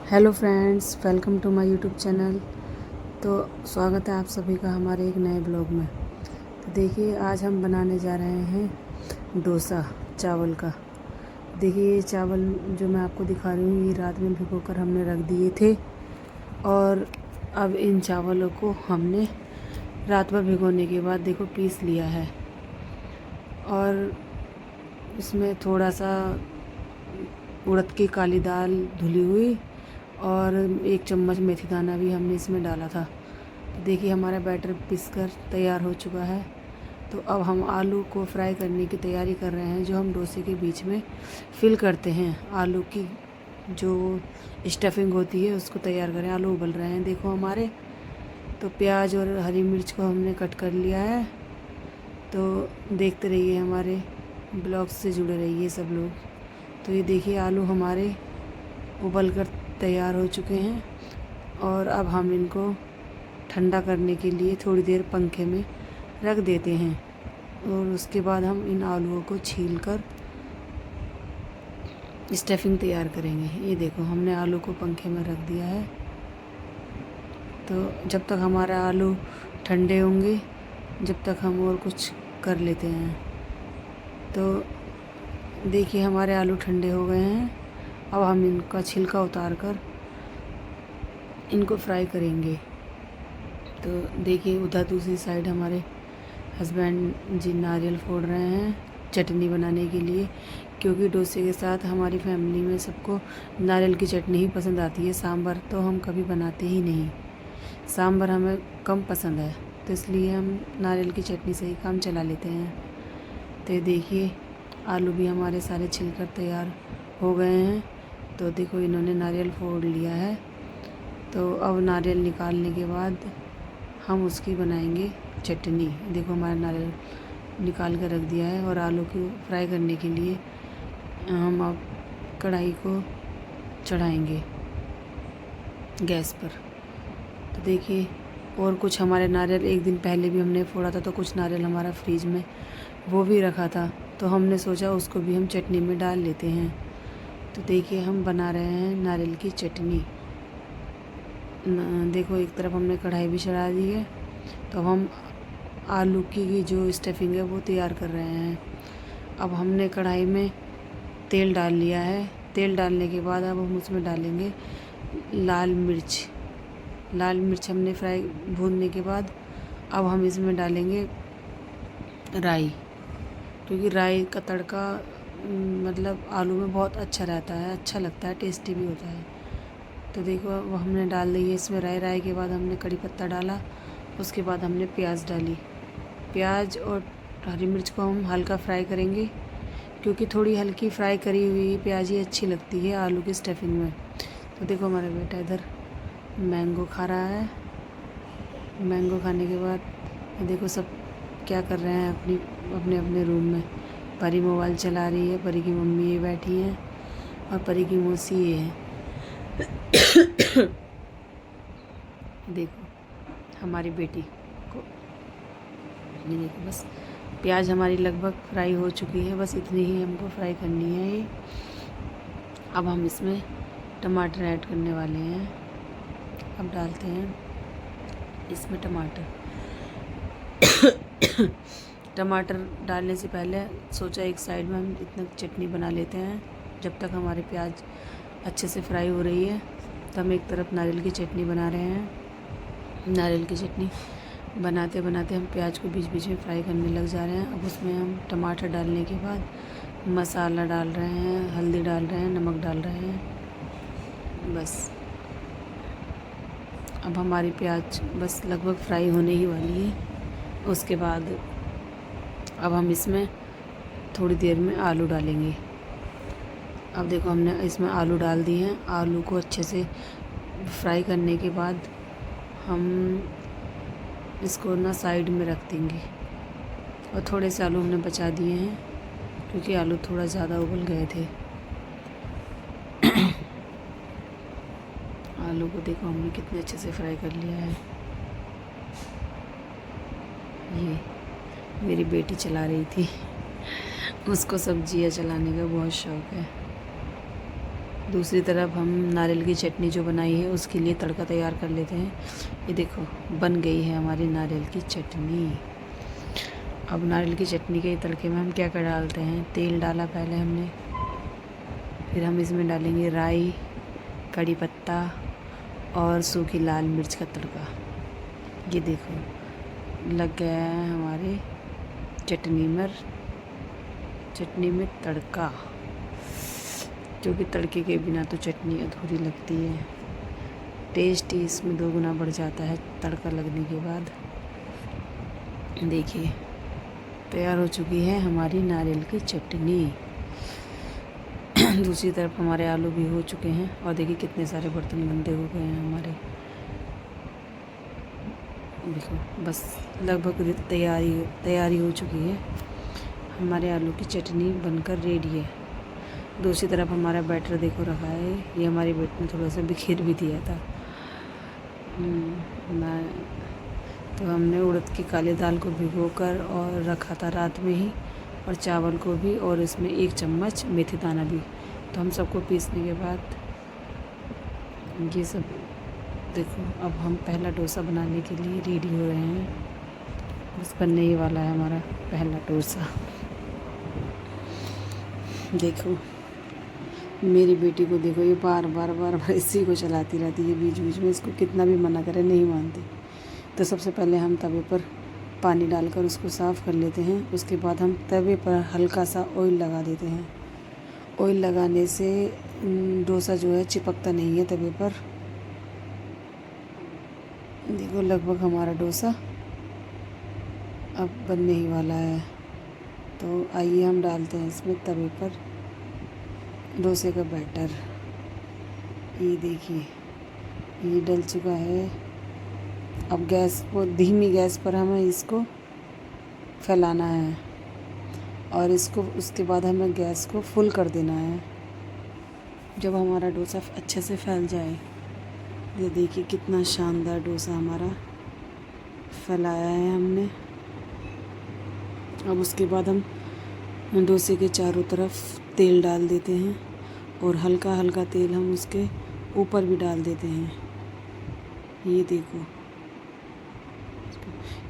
Hello friends, welcome to my YouTube channel. तो स्वागत है आप सभी का हमारे एक नए ब्लॉग में। तो देखिए, आज हम बनाने जा रहे हैं डोसा चावल का। देखिए, ये चावल जो मैं आपको दिखा रही हूँ, ये रात में भिगोकर हमने रख दिए थे और अब इन चावलों को हमने रात भर भिगोने के बाद देखो पीस लिया है। और इसमें थोड़ा सा उड़द की काली दाल धुली हुई और 1 चम्मच मेथी दाना भी हमने इसमें डाला था। तो देखिए, हमारा बैटर पिसकर तैयार हो चुका है। तो अब हम आलू को फ्राई करने की तैयारी कर रहे हैं, जो हम डोसे के बीच में फिल करते हैं। आलू की जो स्टफिंग होती है उसको तैयार करें। आलू उबल रहे हैं देखो हमारे। तो प्याज और हरी मिर्च को हमने कट कर लिया है। तो देखते रहिए, हमारे ब्लॉग से जुड़े रहिए सब लोग। तो ये देखिए, आलू हमारे उबल कर तैयार हो चुके हैं और अब हम इनको ठंडा करने के लिए थोड़ी देर पंखे में रख देते हैं और उसके बाद हम इन आलूओं को छीलकर स्टफिंग तैयार करेंगे। ये देखो, हमने आलू को पंखे में रख दिया है। तो जब तक हमारा आलू ठंडे होंगे, जब तक हम और कुछ कर लेते हैं। तो देखिए, हमारे आलू ठंडे हो गए हैं। अब हम इनका छिलका उतार कर इनको फ्राई करेंगे। तो देखिए, उधर दूसरी साइड हमारे हस्बैंड जी नारियल फोड़ रहे हैं चटनी बनाने के लिए, क्योंकि डोसे के साथ हमारी फैमिली में सबको नारियल की चटनी ही पसंद आती है। सांभर तो हम कभी बनाते ही नहीं, सांभर हमें कम पसंद है, तो इसलिए हम नारियल की चटनी से ही काम चला लेते हैं। तो ये देखिए, आलू भी हमारे सारे छिलकर तैयार हो गए हैं। तो देखो, इन्होंने नारियल फोड़ लिया है। तो अब नारियल निकालने के बाद हम उसकी बनाएंगे चटनी। देखो, हमारा नारियल निकाल कर रख दिया है और आलू को फ्राई करने के लिए हम अब कढ़ाई को चढ़ाएंगे गैस पर। तो देखिए, और कुछ हमारे नारियल एक दिन पहले भी हमने फोड़ा था, तो कुछ नारियल हमारा फ्रीज में वो भी रखा था, तो हमने सोचा उसको भी हम चटनी में डाल लेते हैं। तो देखिए, हम बना रहे हैं नारियल की चटनी। देखो, एक तरफ हमने कढ़ाई भी चढ़ा दी है। तो अब हम आलू की जो स्टफिंग है वो तैयार कर रहे हैं। अब हमने कढ़ाई में तेल डाल लिया है। तेल डालने के बाद अब हम उसमें डालेंगे लाल मिर्च। लाल मिर्च हमने फ्राई भूनने के बाद अब हम इसमें डालेंगे राई, क्योंकि राई का तड़का मतलब आलू में बहुत अच्छा रहता है, अच्छा लगता है, टेस्टी भी होता है। तो देखो, वो हमने डाल दी है इसमें राई। राई के बाद हमने कड़ी पत्ता डाला, उसके बाद हमने प्याज डाली। प्याज और हरी मिर्च को हम हल्का फ्राई करेंगे, क्योंकि थोड़ी हल्की फ्राई करी हुई प्याज ही अच्छी लगती है आलू की स्टफिंग में। तो देखो, हमारा बेटा इधर मैंगो खा रहा है। मैंगो खाने के बाद देखो सब क्या कर रहे हैं अपने अपने रूम में। परी मोबाइल चला रही है, परी की मम्मी ये बैठी हैं और परी की मौसी ये है। देखो, हमारी बेटी को ये देखो, बस प्याज हमारी लगभग फ्राई हो चुकी है, बस इतनी ही हमको फ्राई करनी है ये। अब हम इसमें टमाटर ऐड करने वाले हैं। अब डालते हैं इसमें टमाटर। टमाटर डालने से पहले सोचा एक साइड में हम इतना चटनी बना लेते हैं। जब तक हमारे प्याज अच्छे से फ्राई हो रही है, तो हम एक तरफ नारियल की चटनी बना रहे हैं। नारियल की चटनी बनाते बनाते हम प्याज को बीच बीच में फ्राई करने लग जा रहे हैं। अब उसमें हम टमाटर डालने के बाद मसाला डाल रहे हैं, हल्दी डाल रहे हैं, नमक डाल रहे हैं। बस अब हमारी प्याज बस लगभग फ्राई होने ही वाली है। उसके बाद अब हम इसमें थोड़ी देर में आलू डालेंगे। अब देखो, हमने इसमें आलू डाल दिए हैं। आलू को अच्छे से फ्राई करने के बाद हम इसको ना साइड में रख देंगे और थोड़े से आलू हमने बचा दिए हैं, क्योंकि आलू थोड़ा ज़्यादा उबल गए थे। आलू को देखो, हमने कितने अच्छे से फ्राई कर लिया है। ये मेरी बेटी चला रही थी, उसको सब्जियां चलाने का बहुत शौक़ है। दूसरी तरफ हम नारियल की चटनी जो बनाई है उसके लिए तड़का तैयार कर लेते हैं। ये देखो बन गई है हमारी नारियल की चटनी। अब नारियल की चटनी के तड़के में हम क्या क्या डालते हैं, तेल डाला पहले हमने, फिर हम इसमें डालेंगे राई, कड़ी पत्ता और सूखी लाल मिर्च का तड़का। ये देखो लग गया है हमारे चटनी में तड़का, क्योंकि तड़के के बिना तो चटनी अधूरी लगती है। टेस्ट ही इसमें 2 गुना बढ़ जाता है तड़का लगने के बाद। देखिए तैयार हो चुकी है हमारी नारियल की चटनी। दूसरी तरफ हमारे आलू भी हो चुके हैं और देखिए कितने सारे बर्तन गंदे हो गए हैं हमारे। देखो बस लगभग तैयारी हो चुकी है। हमारे आलू की चटनी बनकर रेडी है। दूसरी तरफ हमारा बैटर देखो रखा है। ये हमारी बेटी ने थोड़ा सा बिखेर भी दिया था। तो हमने उड़द की काली दाल को भिगोकर और रखा था रात में ही, और चावल को भी, और इसमें 1 चम्मच मेथी दाना भी। तो हम सबको पीसने के बाद ये सब देखो, अब हम पहला डोसा बनाने के लिए रेडी हो रहे हैं। बस बनने ही वाला है हमारा पहला डोसा। देखो मेरी बेटी को देखो, ये बार बार इसी को चलाती रहती है बीच बीच में। इसको कितना भी मना करें नहीं मानती। तो सबसे पहले हम तवे पर पानी डालकर उसको साफ़ कर लेते हैं। उसके बाद हम तवे पर हल्का सा ऑयल लगा देते हैं। ऑयल लगाने से डोसा जो है चिपकता नहीं है तवे पर। देखो लगभग हमारा डोसा अब बनने ही वाला है। तो आइए हम डालते हैं इसमें तवे पर डोसे का बैटर। ये देखिए ये डल चुका है। अब गैस को धीमी गैस पर हमें इसको फैलाना है, और इसको उसके बाद हमें गैस को फुल कर देना है। जब हमारा डोसा अच्छे से फैल जाए, ये देखिए कितना शानदार डोसा हमारा फैलाया है हमने। अब उसके बाद हम डोसे के चारों तरफ तेल डाल देते हैं, और हल्का हल्का तेल हम उसके ऊपर भी डाल देते हैं। ये देखो,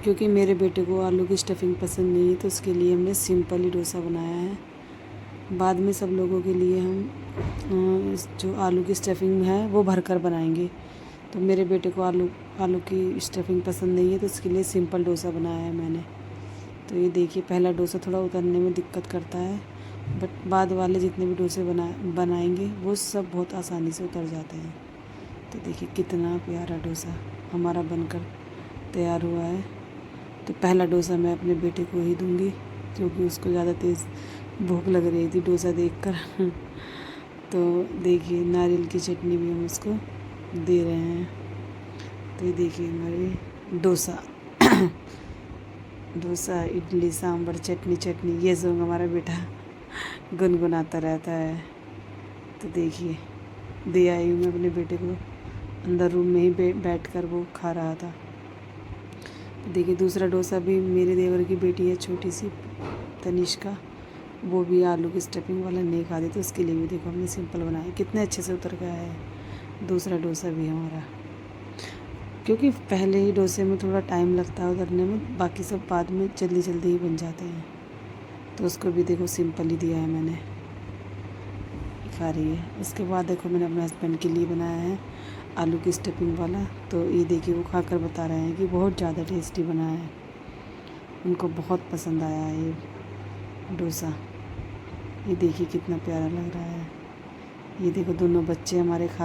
क्योंकि मेरे बेटे को आलू की स्टफिंग पसंद नहीं है, तो उसके लिए हमने सिंपल ही डोसा बनाया है। बाद में सब लोगों के लिए हम जो आलू की स्टफिंग है वो भरकर बनाएंगे। तो मेरे बेटे को आलू की स्टफिंग पसंद नहीं है, तो उसके लिए सिंपल डोसा बनाया है मैंने। तो ये देखिए पहला डोसा थोड़ा उतरने में दिक्कत करता है, बट बाद वाले जितने भी डोसे बनाएंगे वो सब बहुत आसानी से उतर जाते हैं। तो देखिए कितना प्यारा डोसा हमारा बनकर तैयार हुआ है। तो पहला डोसा मैं अपने बेटे को ही दूंगी, क्योंकि उसको ज़्यादा तेज़ भूख लग रही थी डोसा देखकर। तो देखिए नारियल की चटनी भी हम उसको दे रहे हैं। तो ये देखिए हमारे डोसा इडली सांभर चटनी ये सब हमारा बेटा गुनगुनाता रहता है। तो देखिए दे आई हूँ मैं अपने बेटे को, अंदर रूम में ही बैठ कर वो खा रहा था। देखिए दूसरा डोसा भी मेरे देवर की बेटी है छोटी सी तनिष्का, वो भी आलू की स्टफिंग वाला नहीं खाती, तो उसके लिए भी देखो हमने सिंपल बनाया। कितने अच्छे से उतर गया है दूसरा डोसा भी हमारा, क्योंकि पहले ही डोसे में थोड़ा टाइम लगता है उतरने में, बाकी सब बाद में जल्दी जल्दी ही बन जाते हैं। तो उसको भी देखो सिंपल ही दिया है मैंने, खा रही है। उसके बाद देखो मैंने अपने हस्बैंड के लिए बनाया है आलू की स्टफिंग वाला। तो ये देखिए वो खाकर बता रहे हैं कि बहुत ज़्यादा टेस्टी बना है, उनको बहुत पसंद आया है ये डोसा। ये देखिए कितना प्यारा लग रहा है। ये देखो दोनों बच्चे हमारे खा